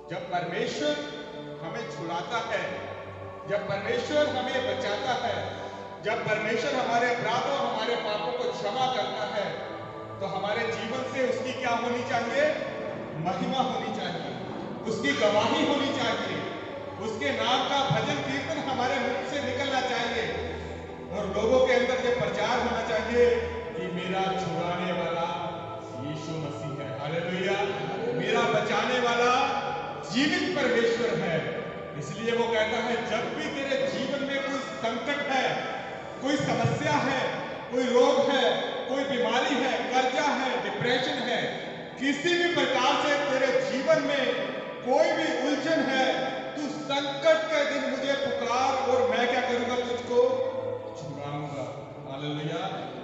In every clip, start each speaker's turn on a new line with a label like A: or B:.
A: जब परमेश्वर हमें छुड़ाता है, जब परमेश्वर हमें बचाता है, जब परमेश्वर हमारे अपराधों हमारे पापों को क्षमा करता है, तो हमारे जीवन से उसकी क्या होनी चाहिए? महिमा होनी चाहिए, उसकी गवाही होनी चाहिए, उसके नाम का भजन कीर्तन हमारे मुख से निकलना चाहिए और लोगों के अंदर ये प्रचार होना चाहिए कि मेरा छुड़ाने वाला यीशु मसीह है। हालेलुया! मेरा बचाने वाला जीवित परमेश्वर है। इसलिए वो कहता है, जब भी तेरे जीवन में कोई संकट है, कोई समस्या है, कोई रोग है, कोई बीमारी है, कर्जा है, डिप्रेशन है, किसी भी प्रकार से तेरे जीवन में कोई भी उलझन है, तू संकट के दिन मुझे पुकार और मैं क्या करूंगा? तुझको छुड़ाऊंगा। हालेलुया!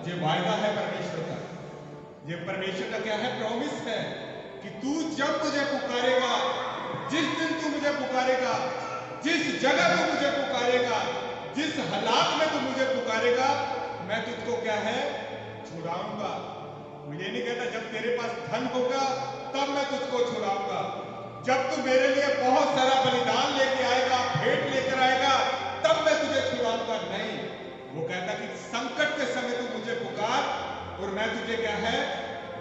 A: ये वायदा है परमेश्वर का, ये परमेश्वर का क्या है? प्रॉमिस है कि तू जब मुझे पुकारेगा, जिस दिन तू मुझे पुकारेगा, जिस जगह तू मुझे पुकारेगा, जिस हालात में तू मुझे पुकारेगा, मैं तुझको क्या है? छुड़ाऊंगा। वो ये नहीं कहता जब तेरे पास धन होगा तब मैं तुझको छुड़ाऊंगा, जब तू मेरे लिए बहुत सारा बलिदान लेके आएगा, भेंट लेकर आएगा, तब मैं तुझे छुड़ाऊंगा। नहीं, वो कहता कि संकट के समय तू मुझे पुकार और मैं तुझे क्या है?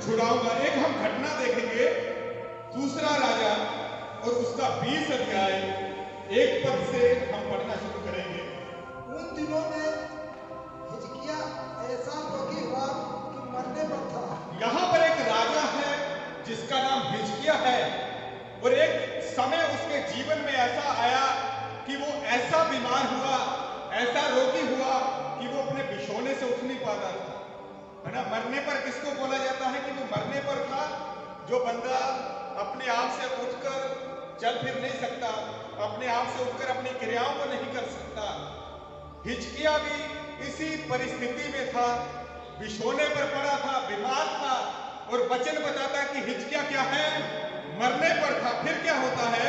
A: छुड़ाऊंगा। एक हम घटना देखेंगे, दूसरा राजा और उसका 20 अध्याय 1 पद से हम पढ़ना शुरू करेंगे।
B: उन दिनों में हिजकिय्याह ऐसा रोगी हुआ कि मरने पर था।
A: यहाँ पर एक राजा है जिसका नाम हिजकिय्याह है और एक समय उसके जीवन में ऐसा आया कि वो ऐसा बीमार हुआ, ऐसा रोगी हुआ कि वो अपने बिछौने से उठ नहीं पाता था, है ना। मरने पर किसको बोला जाता है कि वो मरने पर था? जो बंदा अपने आप से उठकर चल फिर नहीं सकता, अपने आप से उठकर अपनी क्रियाओं को नहीं कर सकता। हिजकिय्याह भी इसी परिस्थिति में था, बिछौने पर पड़ा था, बीमार था और वचन बताता है कि हिजकिय्याह क्या है? मरने पर था। फिर क्या होता है?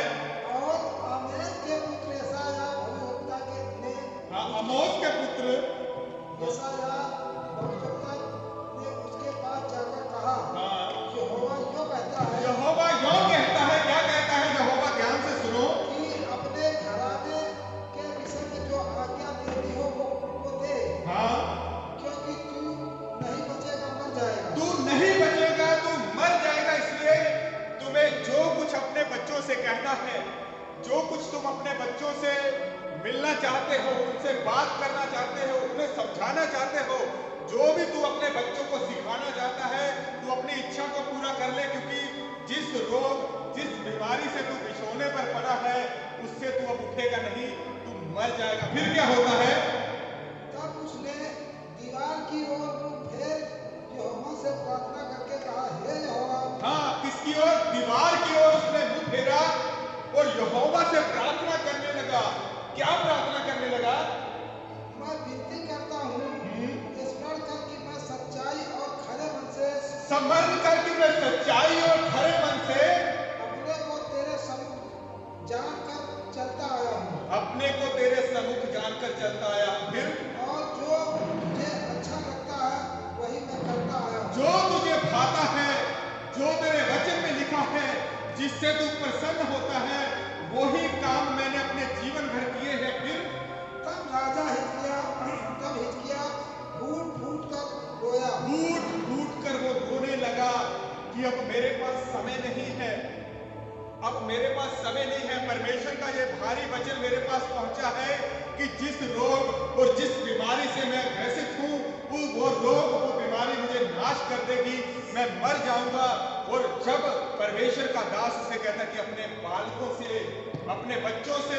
B: और आमोस के पुत्र यशायाह भविष्यवक्ता ने
A: आमोस के पुत्र
B: यशायाह भविष्यवक्ता ने उसके पास जाकर कहा, यहोवा यूं कहता है,
A: यहोवा यूं कहता है। क्या कहता है यहोवा? ध्यान से सुनो।
B: कि अपने घराने के विषय में जो आज्ञा देनी हो वो उनको दे, क्योंकि तू नहीं बचेगा, मर जाएगा।
A: तू नहीं बचेगा, तू मर जाएगा। इसलिए तुम्हें जो कुछ अपने बच्चों से कहना है, जो कुछ तुम अपने बच्चों से मिलना चाहते हो, उनसे बात करना चाहते हो, उन्हें समझाना चाहते हो, जो भी तू अपने बच्चों को सिखाना चाहता है, तू अपनी इच्छा को पूरा कर ले, क्योंकि जिस रोग, जिस बीमारी से तू बिछौने पर पड़ा है, उससे तू अब उठेगा नहीं, तू मर जाएगा। फिर क्या होता है?
B: तब उसने दीवार की ओर मुंह फेर यहोवा से प्रार्थना करके कहा, हे यहोवा।
A: किसकी ओर? दीवार की ओर उसने मुंह फेरा और यहोवा से प्रार्थना करने लगा। क्या प्रार्थना करने लगा?
B: मैं विनती करता हूँ, स्मरण कर कि मैं सच्चाई और खरे मन से
A: स्मरण कर कि मैं सच्चाई और खरे मन से
B: अपने को तेरे सम्मुख जानकर चलता आया हूँ।
A: अपने को तेरे सम्मुख जानकर चलता आया हूँ। फिर
B: और जो मुझे अच्छा लगता है वही मैं करता आया हूँ।
A: जो तुझे भाता है, जो तेरे वचन में लिखा है, जिससे तू प्रसन्न होता है, वही काम मैंने अपने जीवन भर किए हैं। फिर
B: तब हिजकिय्याह फूट फूट कर रोया।
A: फूट फूट कर वो रोने लगा कि अब मेरे पास समय नहीं है, अब मेरे पास समय नहीं है। परमेश्वर का ये भारी वचन मेरे पास पहुंचा है कि जिस रोग और जिस बीमारी से मैं ग्रसित हूँ, वो रोग, वो बीमारी मुझे नाश कर देगी, मैं मर जाऊंगा। और जब परमेश्वर का दास उसे कहता कि अपने बालकों से, अपने बच्चों से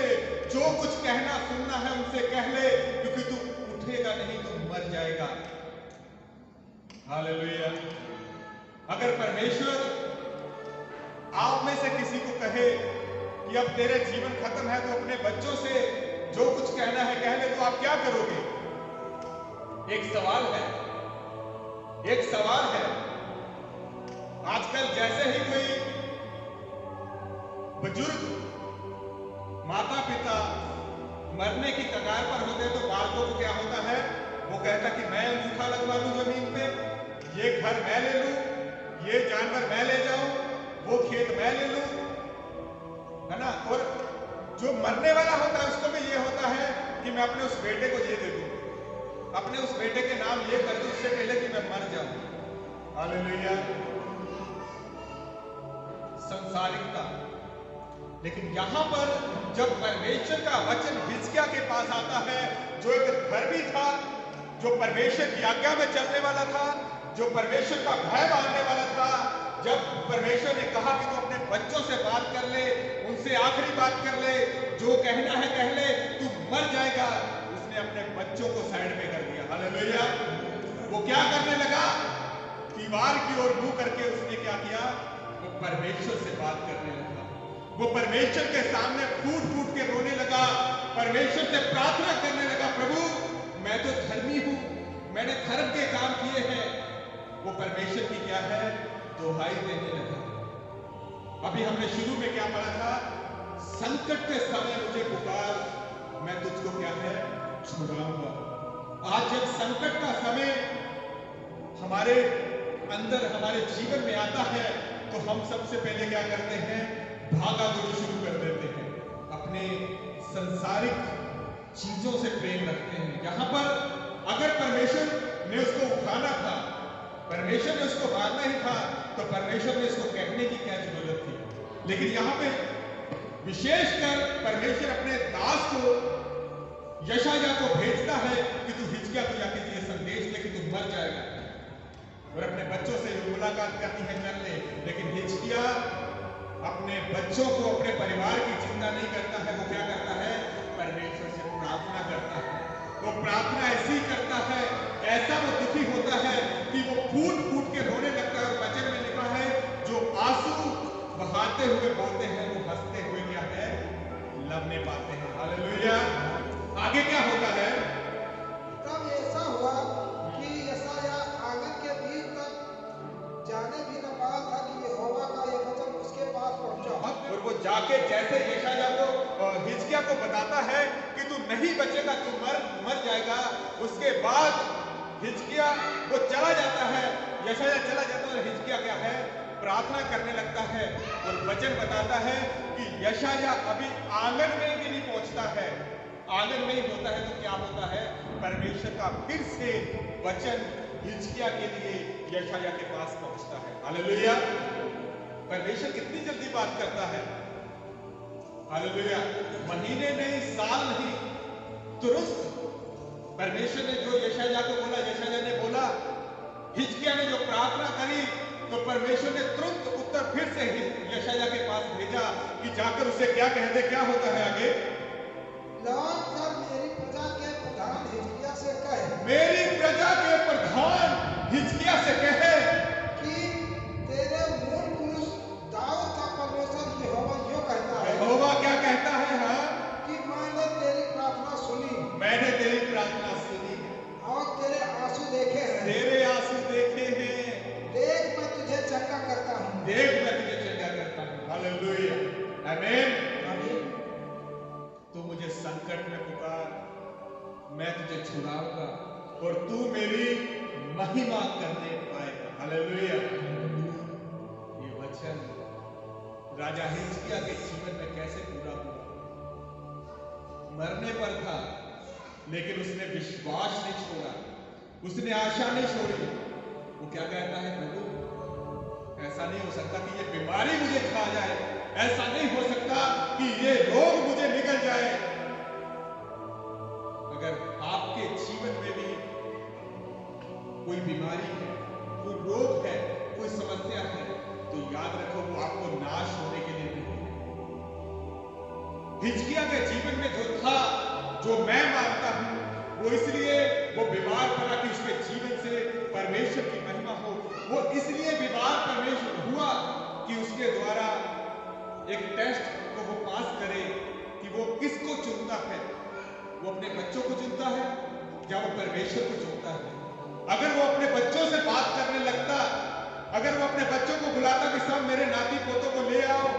A: जो कुछ कहना सुनना है उनसे कह ले, क्योंकि तू उठेगा नहीं, तू मर जाएगा। हालेलुया! अगर परमेश्वर आप में से किसी को कहे कि अब तेरे जीवन खत्म है, तो अपने बच्चों से जो कुछ कहना है कह ले, तो आप क्या करोगे? एक सवाल है, एक सवाल है। आजकल जैसे ही कोई बुजुर्ग माता पिता मरने की कगार पर होते तो बालकों को क्या होता है? वो कहता कि मैं अंगूठा लगवा लूं जमीन पे, ये घर मैं ले लूं, ये जानवर मैं ले जाऊं, वो खेत मैं ले लूं, है ना। और जो मरने वाला होता है उसको भी ये होता है कि मैं अपने उस बेटे को ये दे दूं, अपने उस बेटे के नाम ये कर दूं उससे पहले कि मैं मर जाऊं। हालेलुया। संसारिकता। लेकिन यहां पर जब परमेश्वर का वचन हिजकिय्याह के पास आता है, जो एक धर्मी था, जो परमेश्वर की आज्ञा में चलने वाला था, जो परमेश्वर का भय मानने वाला था, जब परमेश्वर ने कहा कि तू अपने बच्चों से बात कर ले, उनसे आखिरी बात कर ले, जो कहना है कह ले, तू मर जाएगा, उसने अपने बच्चों को साइड में कर दिया। हालेलुया। वो क्या करने लगा? दीवार की ओर मुंह करके उसने क्या किया? वो परमेश्वर से बात करने लगा। वो परमेश्वर के सामने फूट फूट के रोने लगा, परमेश्वर से प्रार्थना करने लगा, प्रभु मैं तो धर्मी हूं, मैंने धर्म के काम किए हैं। वो परमेश्वर की क्या है? दुहाई देने लगा। अभी हमने शुरू में क्या पढ़ा था? संकट के समय मुझे पुकार, मैं तुझको क्या है? छुड़ाऊंगा। आज जब संकट का समय हमारे अंदर, हमारे जीवन में आता है, तो हम सबसे पहले क्या करते हैं? भागा दौड़ी शुरू कर देते हैं, अपने संसारिक चीजों से प्रेम रखते हैं। यहां पर अगर परमेश्वर ने उसको उठाना था, परमेश्वर ने उसको मारना ही था, तो परमेश्वर ने इसको कहने की क्या जरूरत थी? लेकिन यहां पे विशेषकर परमेश्वर अपने दास को, यशायाह को भेजता है कि तू हिजकिय्याह को जाके ये संदेश ले कि तू मर जाएगा, और अपने बच्चों से मुलाकात करनी है कर ले। लेकिन हिजकिय्याह अपने बच्चों को, अपने परिवार की चिंता नहीं करता है। वो क्या करता है? परमेश्वर से प्रार्थना करता है। वो प्रार्थना ऐसी करता है, ऐसा वो दुखी होता है कि वो फूट फूट के रोने लगता है। और वचन में लिखा है, जो आंसू बहाते हुए बोलते हैं, वो हंसते हुए क्या है? लवने पाते हैं। हालेलुया। आगे क्या होता है?
B: तब ऐसा हुआ कि यशायाह आंगन के बीच तक जाने भी न पाया था कि यहोवा का यह वचन उसके पास पहुंचा।
A: और वो जाके जैसे यशायाह को, हिजकिय्याह को बताता है कि तू नहीं बचेगा, तू मर जाएगा, उसके बाद हिजकिय्याह वो चला जाता है, यशायाह चला जाता है, और हिजकिय्याह क्या है? प्रार्थना करने लगता है। और वचन बताता है कि यशायाह अभी आंगन में भी नहीं पहुंचता है, आंगन में ही होता है तो क्या होता है? परमेश्वर का फिर से वचन हिजकिय्याह के लिए यशायाह के पास पहुंचता है। हालेलुया। परमेश्वर कितनी जल्दी बात करता है। हालेलुया। महीने नहीं, साल नहीं, तुरंत परमेश्वर ने जो यशायाह को बोला, यशायाह ने बोला, हिजकिय्याह ने जो प्रार्थना करी, तो परमेश्वर ने तुरंत उत्तर फिर से यशायाह के पास भेजा कि जाकर उसे क्या कह दे। क्या होता है आगे?
B: लौट कर मेरी प्रजा के प्रधान हिजकिय्याह से कहे,
A: मेरी प्रजा के प्रधान हिजकिय्याह से कहे
B: कि तेरे मूल पुरुष दाऊद का परमेश्वर यहोवा यूं कहता है।
A: यहोवा क्या कहता है? हाँ,
B: कि मैंने तेरी प्रार्थना सुनी,
A: मैंने तेरी प्रार्थना सुनी
B: और तेरे आंसू देखे हैं।
A: तेरे आंसू देखे हैं।
B: देख मैं तुझे चंगा करता हूँ।
A: देख मैं तुझे चंगा करता हूँ। हालेलुया। आमीन।
B: आमीन।
A: तू मुझे संकट में पुकार, मैं तुझे छुड़ाऊंगा, और तू मेरी महिमा करने पाएगा। हालेलुया। ये वचन राजा हिजकिय्याह के जीवन में कैसे पूरा हुआ? मरने पर था, लेकिन उसने विश्वास नहीं छोड़ा, उसने आशा नहीं छोड़ी। वो क्या कहता है? प्रभु ऐसा नहीं हो सकता कि ये बीमारी मुझे खा जाए, ऐसा नहीं हो सकता कि ये रोग मुझे निकल जाए। अगर आपके जीवन में भी कोई बीमारी है, कोई रोग है, कोई समस्या है, तो याद रखो वो आपको नाश होने के लिए नहीं है। हिजकिय्याह के जीवन में जो था, जो मैं मानता हूं, वो इसलिए वो बीमार पड़ा कि उसके जीवन से परमेश्वर की महिमा हो। वो इसलिए बीमार परमेश्वर हुआ कि उसके द्वारा एक टेस्ट को वो पास करे कि वो किसको चुनता है। वो अपने बच्चों को चुनता है या वो परमेश्वर को चुनता है? अगर वो अपने बच्चों से बात करने लगता, अगर वो अपने बच्चों को बुलाता कि सब मेरे नाती पोतों को ले आओ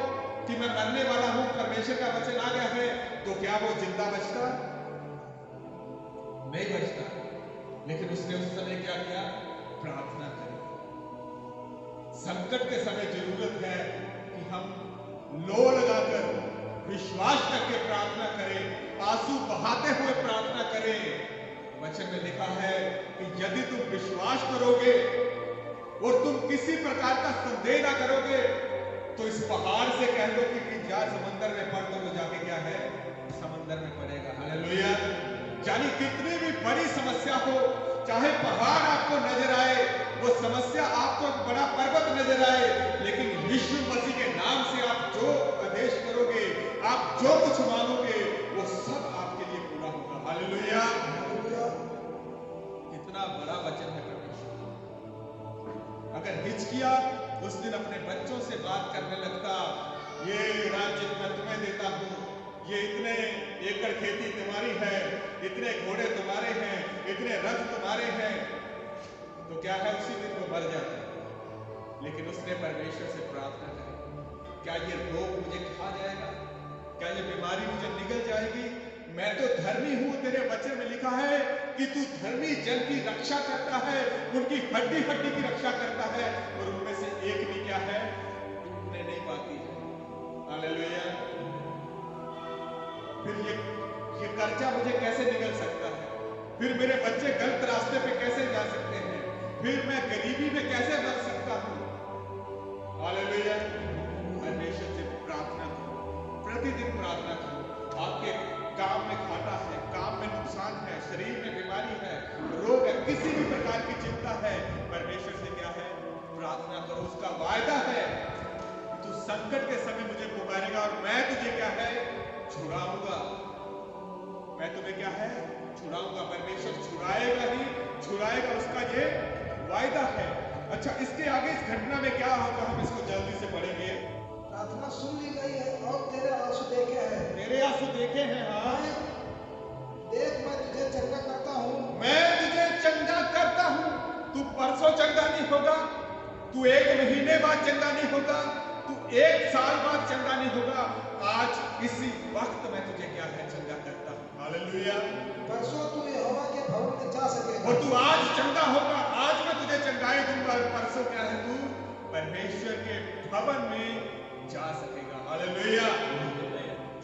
A: कि मैं मरने वाला हूं, परमेश्वर का वचन आ गया है, तो क्या वो जिंदा बचता? नहीं बचता। लेकिन उसने उस समय क्या किया? प्रार्थना करी। संकट के समय जरूरत है कि हम लो लगाकर विश्वास करके प्रार्थना करें, आंसू बहाते हुए प्रार्थना करें। वचन में लिखा है कि यदि तुम विश्वास करोगे और तुम किसी प्रकार का संदेह ना करोगे तो इस पहाड़ से कह दो कि जा समंदर में पड़, तो वो जाके क्या है, समंदर में पड़ेगा। हालेलुया। यानी कितनी भी बड़ी समस्या हो, चाहे पहाड़ आपको नजर आए, वो समस्या आपको बड़ा पर्वत नजर आए, लेकिन यीशु मसीह के नाम से आप जो आदेश करोगे, आप जो कुछ मांगोगे, वो सब आपके लिए पूरा होगा। हालेलुया। कितना बड़ा वचन है परमेश्वर। अगर हिचकिया उस दिन अपने बच्चों से बात करने लगता, ये राज्य मैं तुम्हें देता हूं, ये इतने एकड़ खेती तुम्हारी है, इतने घोड़े तुम्हारे हैं, इतने रथ तुम्हारे हैं, तो क्या है, उसी दिन वो मर जाता। लेकिन उसने परमेश्वर से प्रार्थना की, क्या ये रोग मुझे खा जाएगा, क्या ये बीमारी मुझे निगल जाएगी? मैं तो धर्मी हूं, तेरे वचन में लिखा है कि तू धर्मी जन की रक्षा करता है, उनकी हड्डी हड्डी की रक्षा करता है, और उनमें से एक भी क्या है, टूटने नहीं पाती है। हालेलुया। फिर ये कर्जा मुझे कैसे निकल सकता है, फिर मेरे बच्चे गलत रास्ते पे कैसे जा सकते हैं, फिर मैं गरीबी में कैसे बच सकता हूं। हालेलुया। परमेश्वर से प्रार्थना करो, प्रतिदिन प्रार्थना करो। आपके काम में घाटा है, काम में नुकसान है, शरीर में बीमारी है, रोग है, किसी भी प्रकार की चिंता है, परमेश्वर से क्या है, प्रार्थना करो। उसका वायदा है, तू संकट के समय मुझे पुकारेगा और मैं तुझे क्या है, छुड़ाऊंगा। मैं तुम्हें क्या है, छुड़ाऊंगा। परमेश्वर छुड़ाएगा ही छुड़ाएगा, उसका ये वायदा है। अच्छा, इसके आगे इस घटना में क्या होगा, हम इसको जल्दी से पढ़ेंगे।
B: प्रार्थना सुन ली गई है और तेरे आंसू देखे हैं।
A: तेरे आंसू देखे हैं, हाँ।
B: देख, मैं तुझे चंगा करता हूँ।
A: मैं तुझे चंगा करता हूँ। तू परसों चंगा नहीं होगा, तू एक महीने बाद चंगा नहीं होगा, तू एक साल बाद चंगा नहीं होगा, आज इसी वक्त मैं तुझे क्या है, चंगा करता हूँ। हालेलुया।
B: परसों तू यहोवा के भवन में जा सकेगा,
A: और तू आज चंगा होगा, आज मैं तुझे चंगाई दूंगा, और परसों क्या है, तू परमेश्वर के भवन में जा सकेगा। हालेलुया।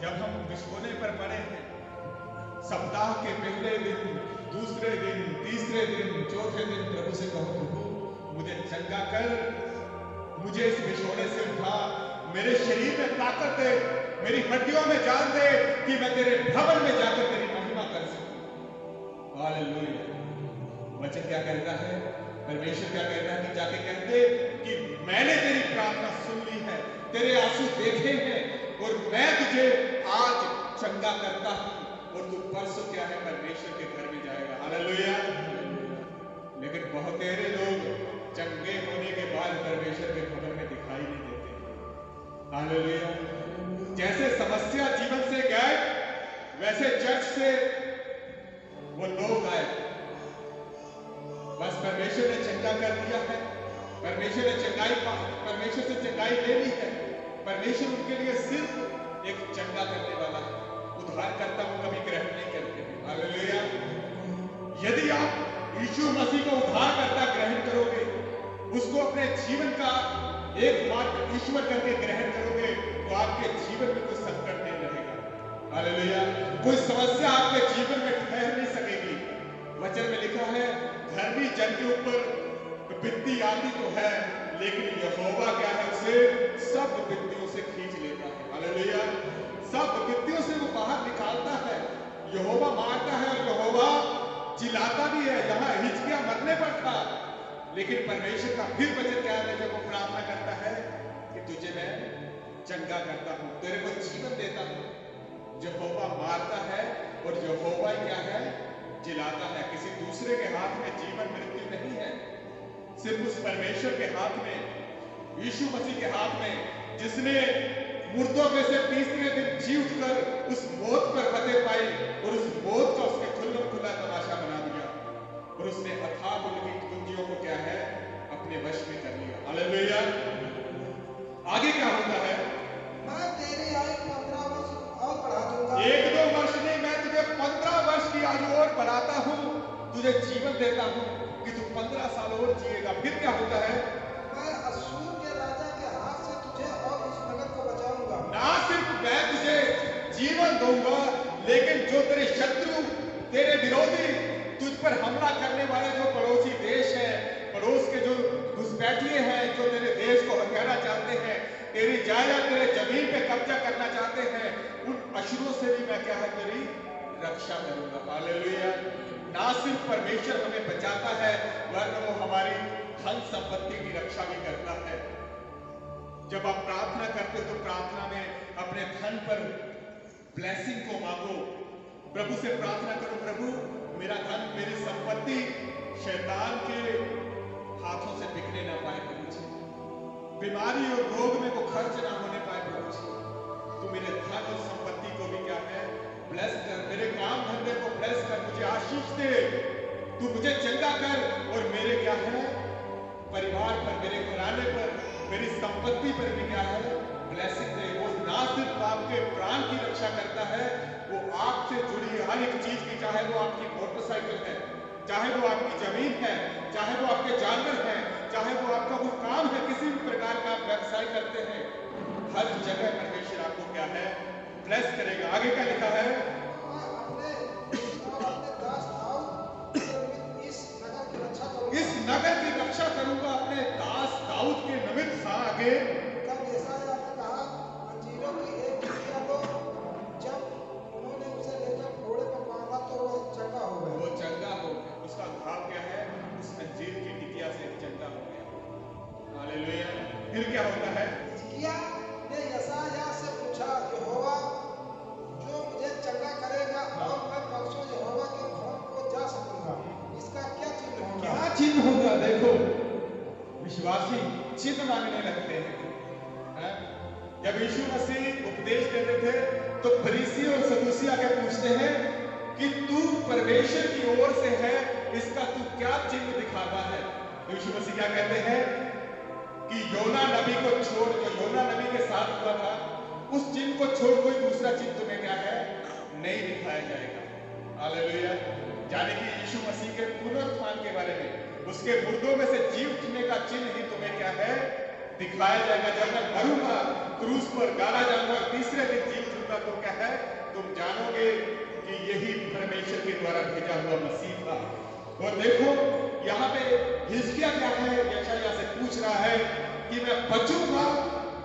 A: जब हम बिछोने पर पड़े हैं, सप्ताह के पहले दिन, दूसरे दिन, तीसरे दिन, चौथे दिन प्रभु से कहो, प्रभु मुझे चंगा कर, मुझे इस बिछोने से उठा, मेरे शरीर में ताकत दे, मेरी हड्डियों में जान दे कि मैं तेरे भवन में जाकर तेरी महिमा कर सकूं। हालेलुया। वचन क्या कहता है, परमेश्वर क्या कहता है कि जाके कहते कि मैंने तेरी प्रार्थना सुन ली है, तेरे आंसू देखे हैं, और मैं तुझे आज चंगा करता हूं, और तू परसों क्या है, परमेश्वर के घर में जाएगा। हालेलुया। लेकिन बहुत तेरे लोग चंगे होने के बाद परमेश्वर के भवन में दिखाई नहीं देते। हालेलुया। जैसे समस्या जीवन से गए, वैसे चर्च से वो लोग आए। बस परमेश्वर ने चंगा कर दिया है, परमेश्वर ने परमेश्वर से चंगाई ले ली है। परमेश्वर उनके लिए सिर्फ एक चंगा करने वाला है, उद्धारकर्ता को कभी ग्रहण नहीं करते हैं। हालेलुया। यदि आप यीशु मसीह को उद्धारकर्ता ग्रहण करोगे, उसको अपने जीवन का एकमात्र ईश्वर करके ग्रहण करोगे, तो आपके जीवन में कोई संकट नहीं रहेगा। हालेलुया। कोई समस्या आपके जीवन में ठहर नहीं सकेगी। वचन में लिखा है, धर्मी जन के ऊपर विपत्ति आती तो है, लेकिन यहोवा क्या है, उसे सब विपत्तियों से खींच लेता है। हालेलुया। सब विपत्तियों से वो बाहर निकालता है। यहोवा मारता है और यहोवा चिल्लाता भी है। यहाँ हिचकिया मरने पर था, लेकिन परमेश्वर का फिर वचन क्या है, जब वो प्रार्थना करता है कि तुझे मैं चंगा करता हूं, तेरे को जीवन देता हूं। यहोवा मारता है और यहोवा क्या है, जिलाता है। किसी दूसरे के हाथ में जीवन मृत्यु नहीं है, सिर्फ उस परमेश्वर के हाथ में, यीशु मसीह के हाथ में, जिसने मुर्दों में से तीसरे दिन जी उठकर उस मौत पर फतेह पाई, और उस मौत का उसने खुला तमाशा बना दिया, और उसने अथाह उनकी कुंजियों को क्या है, अपने वश में कर लिया। हालेलुया। आगे क्या होता है,
B: मैं तेरी आयु 15 वर्ष और बढ़ा दूंगा।
A: 1-2 वर्ष नहीं, मैं तुझे 15 वर्ष की आयु और बढ़ाता हूं, तुझे जीवन देता हूं कि तू 15 साल और जिएगा। फिर क्या होता है,
B: मैं अश्शूर के राजा के हाथ से तुझे और इस नगर को बचाऊंगा।
A: ना सिर्फ मैं तुझे कहूंगा, लेकिन जो तेरे शत्रु, तेरे विरोधी, तुझ पर हमला करने वाले जो पड़ोसी देश है, पड़ोस के जो घुसपैठिए हैं, जो तेरे देश को हथियाना चाहते हैं, तेरी जायदाद, तेरे जमीन पे कब्जा करना चाहते हैं, उन अशुरों से भी मैं क्या है तेरी रक्षा करूंगा। हालेलुया। ना सिर्फ परमेश्वर हमें बचाता है, वरन वो हमारी धन संपत्ति की रक्षा भी करता है। जब आप प्रार्थना करते हो तो प्रार्थना में अपने धन पर ब्लेसिंग को मांगो। प्रभु से प्रार्थना करो, प्रभु मेरा धन, मेरी संपत्ति शैतान के हाथों से बिकने ना पाए प्रभु जी, बीमारी और रोग में वो खर्च ना होने पाए प्रभु जी। तू मेरे धन और संपत्ति को भी क्या है ब्लेस कर, मेरे काम धंधे को ब्लेस कर, मुझे आशीष दे, तू मुझे चंगा कर और मेरे क्या है परिवार पर, मेरे घराने पर, मेरी संपत्ति पर भी क्या है ब्लेसिंग दे। वो ना सिर्फ आपके प्राण की रक्षा करता है, वो आपसे जुड़ी हर एक चीज की, चाहे वो आपकी मोटरसाइकिल है, चाहे वो आपकी जमीन है, चाहे वो आपके जानवर है, चाहे वो आपका कोई काम है, किसी भी प्रकार का आप व्यवसाय करते हैं, हर जगह परमेश्वर आपको क्या है ब्लेस करेगा। आगे क्या लिखा है? इस नगर की रक्षा करूंगा अपने दास दाऊद के निमित्त। हाँ, आगे
B: तब यशायाह ने कहा, अंजीरों की एक टिकिया लो। जब उन्होंने उसे लेकर घोड़े पर बांधा तो वह चंगा हो गया।
A: वो चंगा हो गया, उसका घाव क्या है उस अंजीर की टिकिया से चंगा हो गया। हालेलुया। फिर क्या होता है?
B: हिजकिय्याह ने यशायाह से पूछा, यहोवा जो मुझे चंगा करेगा और मैं परसों यहोवा के भवन को जा सकूंगा, इसका क्या चिन्ह होगा?
A: क्या चिन्ह होगा? देखो, विश्वासी चिन्ह मांगने लगते हैं। जब यीशु मसीह उपदेश देते थे तो फरीसी और सदूसी आके पूछते हैं कि तू परमेश्वर की ओर से है, इसका तू क्या चिन्ह दिखाता है? यीशु मसीह क्या कहते हैं कि योना नबी को छोड़, जो योना नबी के साथ हुआ था, उस चिन्ह को छोड़ कोई दूसरा चिन्ह तुम्हें क्या है नहीं दिखाया जाएगा। हालेलुया। यानी कि यीशु मसीह के पुनरुत्थान के बारे में, उसके मुर्दों में से जी उठने का चिन्ह ही तुम्हें क्या है दिखाया जाएगा। जब मैं मरूंगा, क्रूस पर गाड़ा जाऊंगा, तीसरे दिन जी उठूंगा, तो क्या है तुम जानोगे कि यही परमेश्वर के द्वारा भेजा हुआ मसीह था। और देखो यहाँ पे हिजकिय्याह क्या है, यशायाह से पूछ रहा है कि मैं बचूंगा,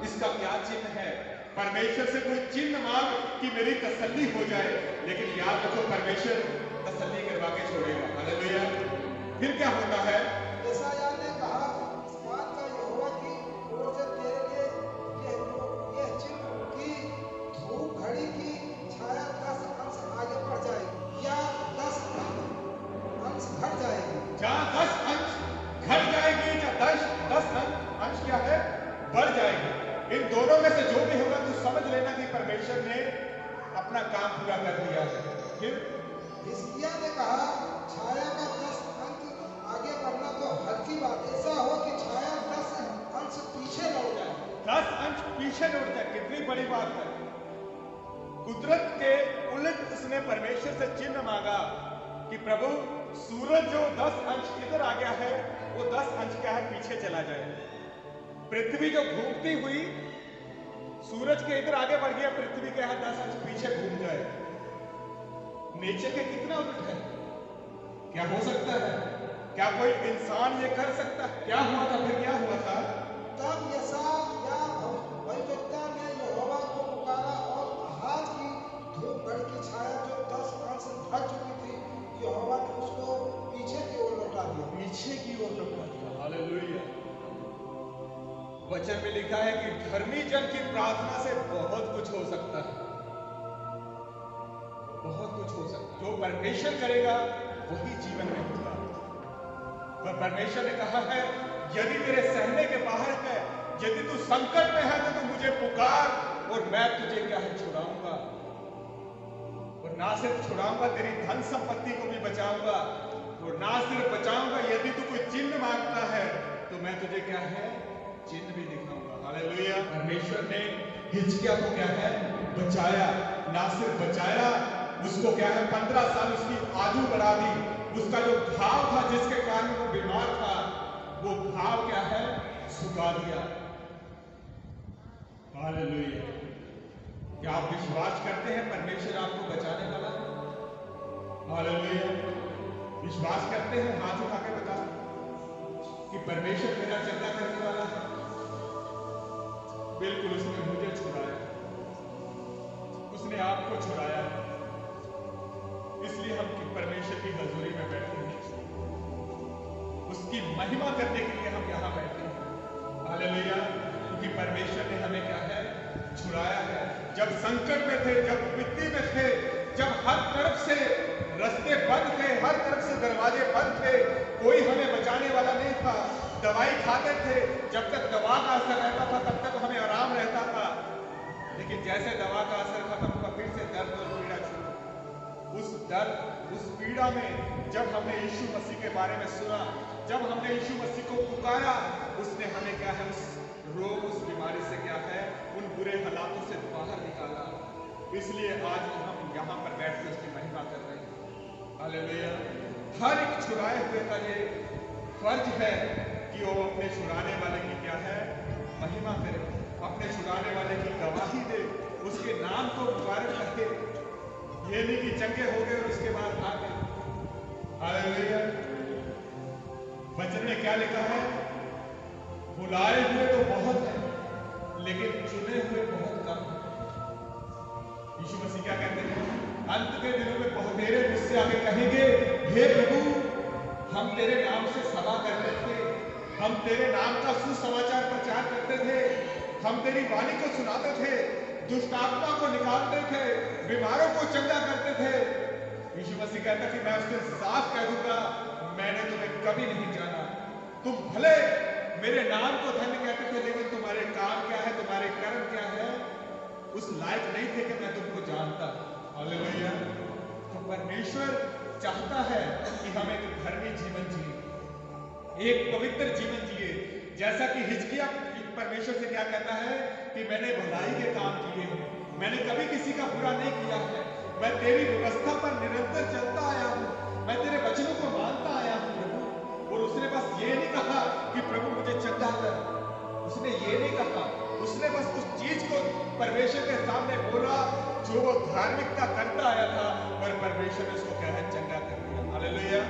A: इसका क्या चिन्ह है? परमेश्वर से कोई चिन्ह मांग कि मेरी तसल्ली हो जाए, लेकिन याद रखो परमेश्वर तसल्ली करवा के छोड़ेगा। हालेलुया। फिर क्या होता है?
B: यशायाह ने कहा, इस बात का यहोवा की ओर से तेरे लिए यह चिन्ह कि धूप घड़ी की छाया 10 अंश आगे बढ़ जाएगी या 10 अंश घट जाएगी।
A: जहाँ 10 अंश घट जाएगी या 10 अंश क्या है बढ़ जाएगी। इन दोनों में से जो भी होगा तो समझ लेना कि परमेश्वर ने अपना काम पूरा कर दिया है। फिर
B: हिजकिय्याह ने कहा, छाया का 10 अंश आगे बढ़ना तो हल्की बात, ऐसा हो कि छाया 10 अंश पीछे लौट जाए।
A: 10 अंश पीछे लौट जाए, कितनी बड़ी बात है। कुदरत के उलट उसने परमेश्वर से चिन्ह मांगा कि प्रभु सूरज जो 10 अंश इधर आ गया है, वो 10 अंश क्या है पीछे चला जाए। पृथ्वी जो घूमती हुई सूरज के इधर आगे बढ़ गया, पृथ्वी क्या है 10 अंश पीछे घूम जाए। नेचर के कितना उलट है। क्या हो सकता है? क्या कोई इंसान ये कर सकता है? क्या हुआ था? फिर क्या हुआ था?
B: तब यशायाह भविष्यवक्ता ने यहोवा को पुकारा और हाथ की धूप घड़ी की छाया जो 10 अंश घट चुकी थी, यहोवा ने उसको पीछे की ओर लौटा दिया।
A: पीछे की ओर लौटा दिया। हालेलुया। वचन में लिखा है कि धर्मी जन की प्रार्थना से बहुत कुछ हो सकता है, बहुत कुछ हो सकता है। जो परमेश्वर करेगा वही जीवन में होगा। पर परमेश्वर ने कहा है, यदि तेरे सहने के बाहर है, यदि तू संकट में है, तो तू मुझे पुकार और मैं तुझे क्या है छुड़ाऊंगा। और ना सिर्फ छुड़ाऊंगा, तेरी धन संपत्ति को भी बचाऊंगा। और ना सिर्फ बचाऊंगा, यदि तू कोई चिन्ह मांगता है तो मैं तुझे क्या है चिन्ह भी दिखाऊंगा। हालेलुया। परमेश्वर ने हिजकिय्याह को क्या है बचाया। ना सिर्फ बचाया, उसको क्या है 15 साल उसकी आयु बढ़ा दी। उसका जो घाव था जिसके कारण वो बीमार था, वो घाव क्या है सुखा दिया। हालेलुया। क्या आप विश्वास करते हैं परमेश्वर आपको बचाने वाला है? हालेलुया। विश्वास करते हैं? हाथ उठा के बता कि परमेश्वर मेरा चंगा करने वाला है। बिल्कुल, उसने मुझे छुड़ाया, उसने आपको छुड़ाया, इसलिए हम परमेश्वर की हजूरी में बैठे हैं, उसकी महिमा करने के लिए हम यहां बैठे हैं। हालेलुया। क्योंकि परमेश्वर ने हमें क्या है? छुड़ाया है। जब संकट में थे, जब विपत्ति में थे, जब हर तरफ से रास्ते बंद थे, हर तरफ से दरवाजे बंद थे, कोई हमें बचाने वाला नहीं था। दवाई खाते थे, जब तक दवा का असर रहता था तब तक हमें आराम रहता था, लेकिन जैसे दवा का असर खत्म हुआ फिर से दर्द और पीड़ा शुरू। उस दर्द, उस पीड़ा में जब हमने यीशु मसीह के बारे में सुना, जब हमने यीशु मसीह को पुकारा, उसने हमें क्या है? उस रोग, उस बीमारी से क्या है? उन बुरे हालातों से बाहर निकाला। इसलिए आज हम यहाँ पर बैठ के उसकी महिमा कर रहे हैं। हालेलुया। हर एक छुड़ाए हुए का ये फर्ज है कि वो अपने छुड़ाने वाले की क्या है? महिमा करे, अपने छुड़ाने वाले की गवाही दे, उसके नाम को मुबारक रखे। ये नहीं कि चंगे हो गए और उसके बाद आ गए। हालेलुया। वचन में क्या लिखा है? बुलाए हुए तो बहुत हैं, लेकिन चुने हुए बहुत कम हैं। यीशु मसीह क्या कहते हैं? अंत के दिनों में बहुतेरे मुझसे आगे कहेंगे, हे प्रभु, हम तेरे नाम से सभा करते थे, हम तेरे नाम का सुसमाचार प्रचार करते थे, हम तेरी वाणी को सुनाते थे, दुष्ट आत्मा को निकालते थे, बीमारों को चंगा करते थे। यीशु मसीह कहता कि मैं उससे साफ कह दूंगा, मैंने तुम्हें कभी नहीं जाना। तुम भले मेरे नाम को धन्य कहते थे, लेकिन तुम्हारे काम क्या है, तुम्हारे कर्म क्या है, उस लायक नहीं थे कि मैं तुमको जानता। हालेलुया। तो परमेश्वर चाहता है कि हम एक धर्मी जीवन जिए, एक पवित्र जीवन जिए। जैसा कि हिजकिया परमेश्वर से क्या कहता है कि मैंने भलाई के काम किए हैं, मैंने कभी किसी का बुरा नहीं किया है, मैं तेरी व्यवस्था पर निरंतर चलता आया हूं, मैं तेरे वचनों को मानता आया हूं प्रभु। और उसने बस ये नहीं कहा कि प्रभु मुझे चंगा कर, उसने ये नहीं कहा, उसने बस उस चीज को परमेश्वर के सामने बोला जो वो धार्मिकता करता आया था, और परमेश्वर ने उसको क्या है? चंगा कर दिया। हालेलुया।